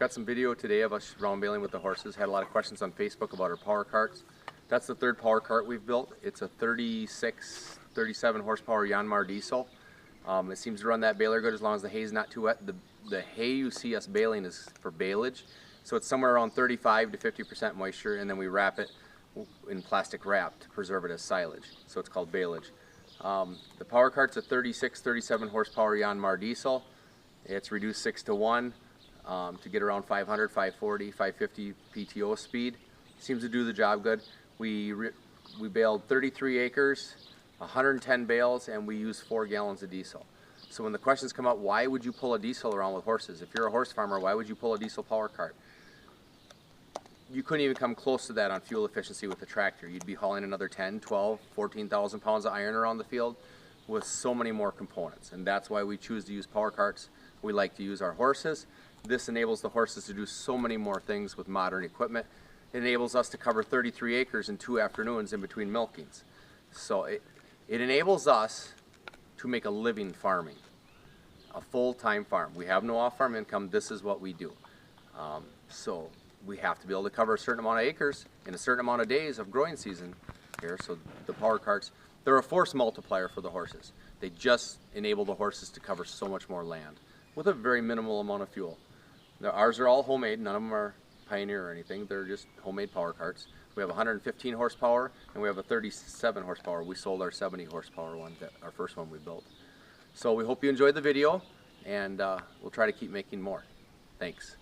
Got some video today of us round baling with the horses. Had a lot of questions on Facebook about our power carts. That's the third power cart we've built. It's a 36, 37 horsepower Yanmar diesel. It seems to run that baler good as long as the hay's not too wet. The hay you see us baling is for balage, so it's somewhere around 35 to 50% moisture, and then we wrap it in plastic wrap to preserve it as silage, so it's called balage. The power cart's a 36, 37 horsepower Yanmar diesel. It's reduced 6 to 1 to get around 500, 540, 550 PTO speed. Seems to do the job good. We baled 33 acres, 110 bales, and we use 4 gallons of diesel. So when the questions come up, why would you pull a diesel around with horses? If you're a horse farmer, why would you pull a diesel power cart? You couldn't even come close to that on fuel efficiency with the tractor. You'd be hauling another 10, 12, 14,000 pounds of iron around the field with so many more components. And that's why we choose to use power carts. We like to use our horses. This enables the horses to do so many more things with modern equipment. It enables us to cover 33 acres in 2 afternoons in between milkings. So it enables us to make a living farming, a full-time farm. We have no off-farm income. This is what we do. So we have to be able to cover a certain amount of acres in a certain amount of days of growing season here. So the power carts, they're a force multiplier for the horses. They just enable the horses to cover so much more land with a very minimal amount of fuel. Now, ours are all homemade. None of them are Pioneer or anything. They're just homemade power carts. We have 115 horsepower and we have a 37 horsepower. We sold our 70 horsepower one, our first one we built. So we hope you enjoyed the video, and we'll try to keep making more. Thanks.